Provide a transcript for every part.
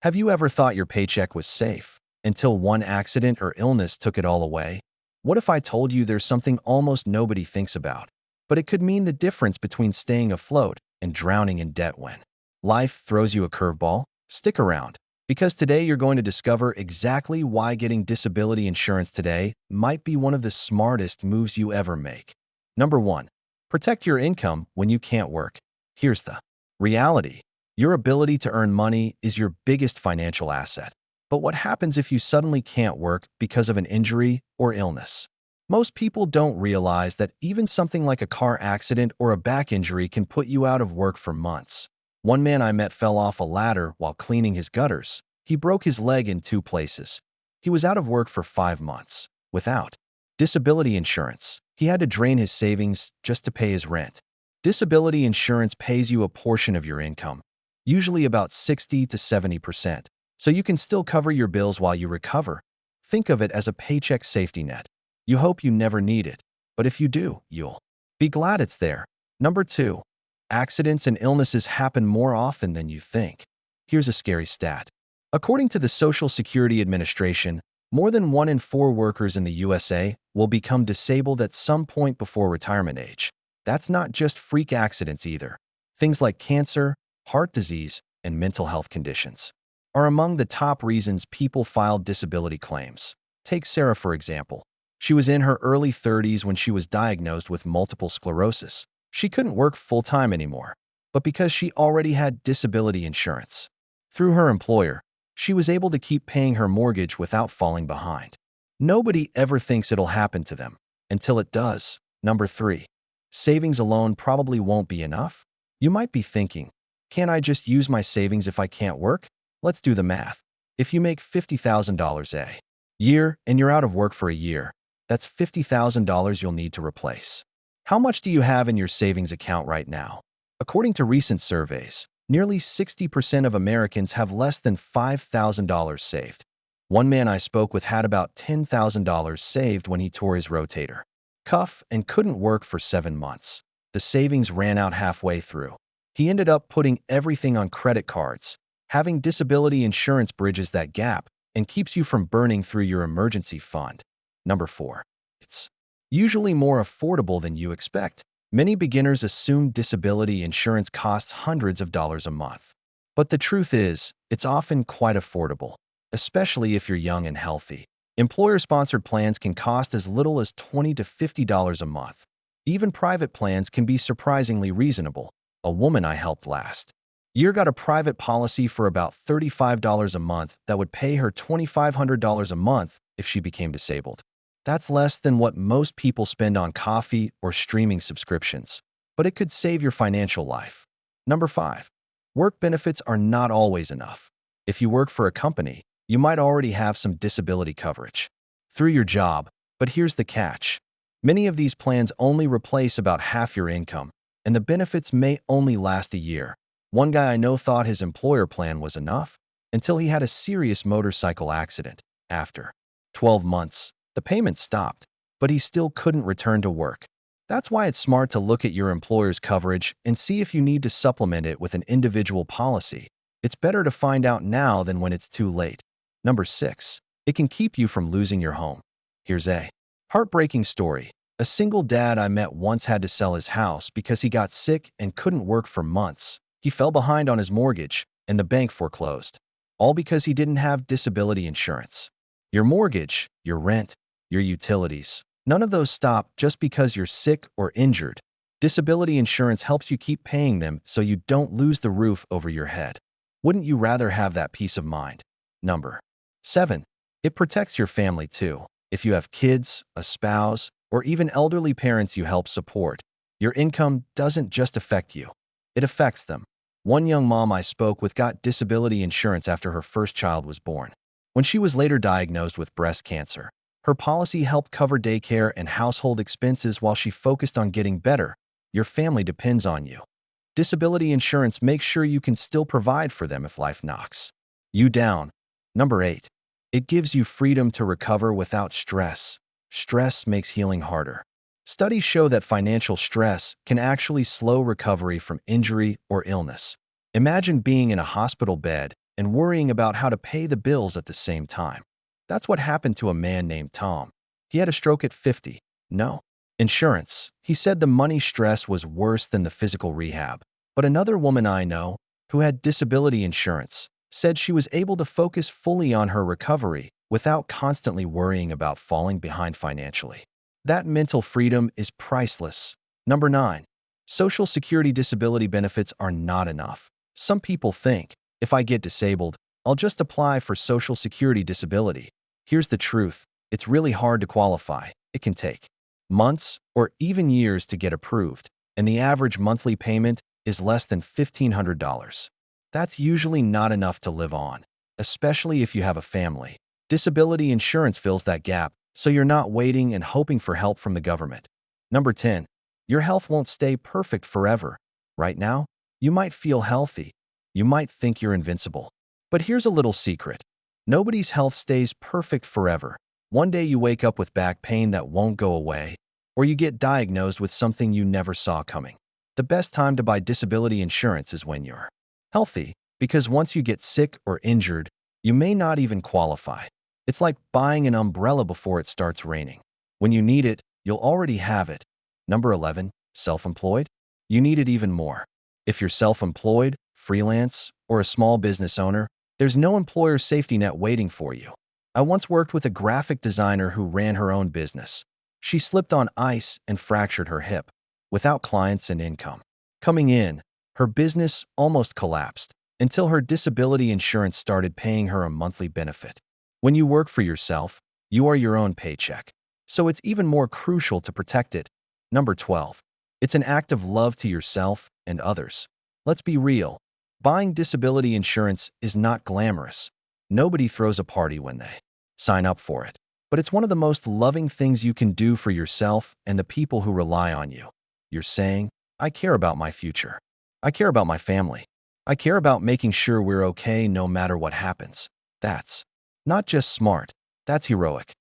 Have you ever thought your paycheck was safe until one accident or illness took it all away? What if I told you there's something almost nobody thinks about, but it could mean the difference between staying afloat and drowning in debt when life throws you a curveball? Stick around, because today you're going to discover exactly why getting disability insurance today might be one of the smartest moves you ever make. Number 1. Protect your income when you can't work. Here's the reality. Your ability to earn money is your biggest financial asset. But what happens if you suddenly can't work because of an injury or illness? Most people don't realize that even something like a car accident or a back injury can put you out of work for months. One man I met fell off a ladder while cleaning his gutters. He broke his leg in 2 places. He was out of work for 5 months. Without disability insurance, he had to drain his savings just to pay his rent. Disability insurance pays you a portion of your income, usually about 60 to 70%, so you can still cover your bills while you recover. Think of it as a paycheck safety net. You hope you never need it, but if you do, you'll be glad it's there. Number 2. Accidents and illnesses happen more often than you think. Here's a scary stat. According to the Social Security Administration, more than 1 in 4 workers in the USA will become disabled at some point before retirement age. That's not just freak accidents either. Things like cancer, heart disease, and mental health conditions are among the top reasons people file disability claims. Take Sarah, for example. She was in her early 30s when she was diagnosed with multiple sclerosis. She couldn't work full-time anymore, but because she already had disability insurance through her employer, she was able to keep paying her mortgage without falling behind. Nobody ever thinks it'll happen to them until it does. Number 3. Savings alone probably won't be enough. You might be thinking, can't I just use my savings if I can't work? Let's do the math. If you make $50,000 a year and you're out of work for a year, that's $50,000 you'll need to replace. How much do you have in your savings account right now? According to recent surveys, nearly 60% of Americans have less than $5,000 saved. One man I spoke with had about $10,000 saved when he tore his rotator cuff and couldn't work for 7 months. The savings ran out halfway through. He ended up putting everything on credit cards. Having disability insurance bridges that gap and keeps you from burning through your emergency fund. Number 4. It's usually more affordable than you expect. Many beginners assume disability insurance costs hundreds of dollars a month. But the truth is, it's often quite affordable, especially if you're young and healthy. Employer-sponsored plans can cost as little as $20 to $50 a month. Even private plans can be surprisingly reasonable. A woman I helped last year got a private policy for about $35 a month that would pay her $2,500 a month if she became disabled. That's less than what most people spend on coffee or streaming subscriptions, but it could save your financial life. Number 5. Work benefits are not always enough. If you work for a company, you might already have some disability coverage through your job, but here's the catch. Many of these plans only replace about half your income, and the benefits may only last a year. One guy I know thought his employer plan was enough until he had a serious motorcycle accident. After 12 months, the payments stopped, but he still couldn't return to work. That's why it's smart to look at your employer's coverage and see if you need to supplement it with an individual policy. It's better to find out now than when it's too late. Number 6. It can keep you from losing your home. Here's a heartbreaking story. A single dad I met once had to sell his house because he got sick and couldn't work for months. He fell behind on his mortgage, and the bank foreclosed, all because he didn't have disability insurance. Your mortgage, your rent, your utilities, none of those stop just because you're sick or injured. Disability insurance helps you keep paying them so you don't lose the roof over your head. Wouldn't you rather have that peace of mind? Number 7. It protects your family too. If you have kids, a spouse, or even elderly parents you help support, your income doesn't just affect you, it affects them. One young mom I spoke with got disability insurance after her first child was born. When she was later diagnosed with breast cancer, her policy helped cover daycare and household expenses while she focused on getting better. Your family depends on you. Disability insurance makes sure you can still provide for them if life knocks you down. Number 8. It gives you freedom to recover without stress. Stress makes healing harder. Studies show that financial stress can actually slow recovery from injury or illness. Imagine being in a hospital bed and worrying about how to pay the bills at the same time. That's what happened to a man named Tom. He had a stroke at 50. No. Insurance. He said the money stress was worse than the physical rehab. But another woman I know, who had disability insurance, said she was able to focus fully on her recovery without constantly worrying about falling behind financially. That mental freedom is priceless. Number 9. Social Security disability benefits are not enough. Some people think, if I get disabled, I'll just apply for Social Security disability. Here's the truth. It's really hard to qualify. It can take months or even years to get approved, and the average monthly payment is less than $1,500. That's usually not enough to live on, especially if you have a family. Disability insurance fills that gap, so you're not waiting and hoping for help from the government. Number 10. Your health won't stay perfect forever. Right now, you might feel healthy. You might think you're invincible. But here's a little secret. Nobody's health stays perfect forever. One day you wake up with back pain that won't go away, or you get diagnosed with something you never saw coming. The best time to buy disability insurance is when you're healthy, because once you get sick or injured, you may not even qualify. It's like buying an umbrella before it starts raining. When you need it, you'll already have it. Number 11. Self-employed? You need it even more. If you're self-employed, freelance, or a small business owner, there's no employer safety net waiting for you. I once worked with a graphic designer who ran her own business. She slipped on ice and fractured her hip. Without clients and income coming in, her business almost collapsed until her disability insurance started paying her a monthly benefit. When you work for yourself, you are your own paycheck, so it's even more crucial to protect it. Number 12. It's an act of love to yourself and others. Let's be real. Buying disability insurance is not glamorous. Nobody throws a party when they sign up for it. But it's one of the most loving things you can do for yourself and the people who rely on you. You're saying, I care about my future. I care about my family. I care about making sure we're okay no matter what happens. That's not just smart, that's heroic.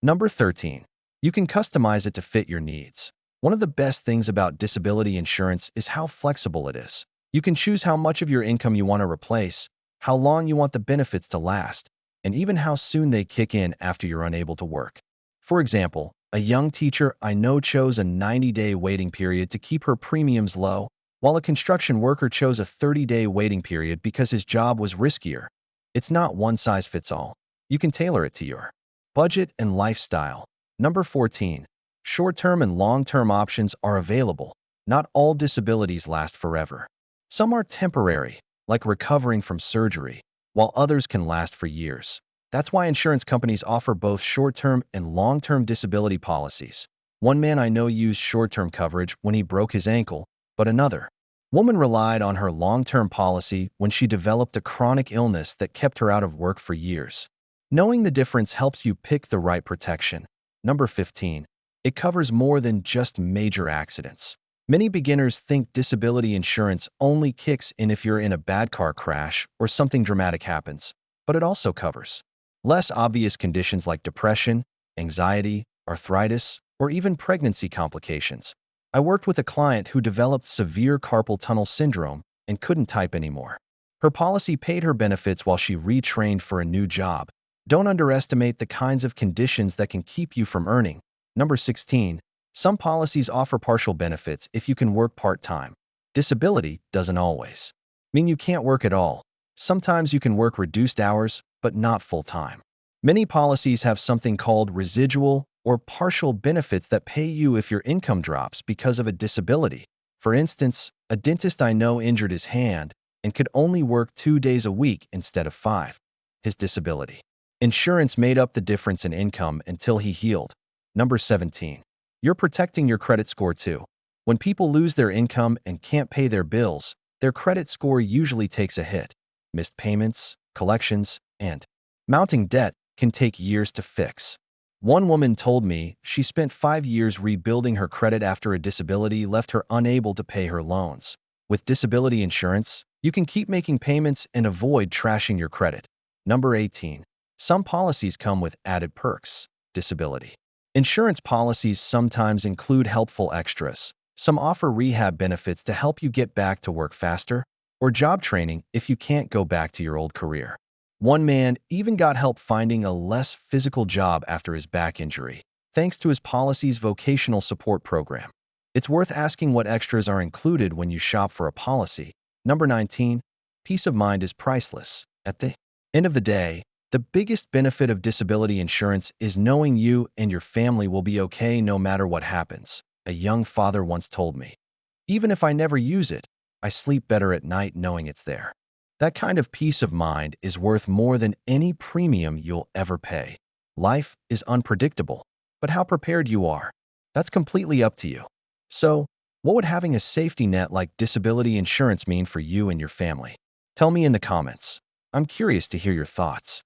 Number 13. You can customize it to fit your needs. One of the best things about disability insurance is how flexible it is. You can choose how much of your income you want to replace, how long you want the benefits to last, and even how soon they kick in after you're unable to work. For example, a young teacher I know chose a 90-day waiting period to keep her premiums low, while a construction worker chose a 30-day waiting period because his job was riskier. It's not one size fits all. You can tailor it to your budget and lifestyle. Number 14. Short-term and long-term options are available. Not all disabilities last forever. Some are temporary, like recovering from surgery, while others can last for years. That's why insurance companies offer both short-term and long-term disability policies. One man I know used short-term coverage when he broke his ankle, but another woman relied on her long-term policy when she developed a chronic illness that kept her out of work for years. Knowing the difference helps you pick the right protection. Number 15. It covers more than just major accidents. Many beginners think disability insurance only kicks in if you're in a bad car crash or something dramatic happens, but it also covers less obvious conditions like depression, anxiety, arthritis, or even pregnancy complications. I worked with a client who developed severe carpal tunnel syndrome and couldn't type anymore. Her policy paid her benefits while she retrained for a new job. Don't underestimate the kinds of conditions that can keep you from earning. Number 16. Some policies offer partial benefits if you can work part-time. Disability doesn't always mean you can't work at all. Sometimes you can work reduced hours, but not full-time. Many policies have something called residual or partial benefits that pay you if your income drops because of a disability. For instance, a dentist I know injured his hand and could only work 2 days a week instead of 5. His disability insurance made up the difference in income until he healed. Number 17. You're protecting your credit score too. When people lose their income and can't pay their bills, their credit score usually takes a hit. Missed payments, collections, and mounting debt can take years to fix. One woman told me she spent 5 years rebuilding her credit after a disability left her unable to pay her loans. With disability insurance, you can keep making payments and avoid trashing your credit. Number 18. Some policies come with added perks. Disability insurance policies sometimes include helpful extras. Some offer rehab benefits to help you get back to work faster, or job training if you can't go back to your old career. One man even got help finding a less physical job after his back injury, thanks to his policy's vocational support program. It's worth asking what extras are included when you shop for a policy. Number 19, peace of mind is priceless. At the end of the day, the biggest benefit of disability insurance is knowing you and your family will be okay no matter what happens, a young father once told me. Even if I never use it, I sleep better at night knowing it's there. That kind of peace of mind is worth more than any premium you'll ever pay. Life is unpredictable, but how prepared you are, that's completely up to you. So, what would having a safety net like disability insurance mean for you and your family? Tell me in the comments. I'm curious to hear your thoughts.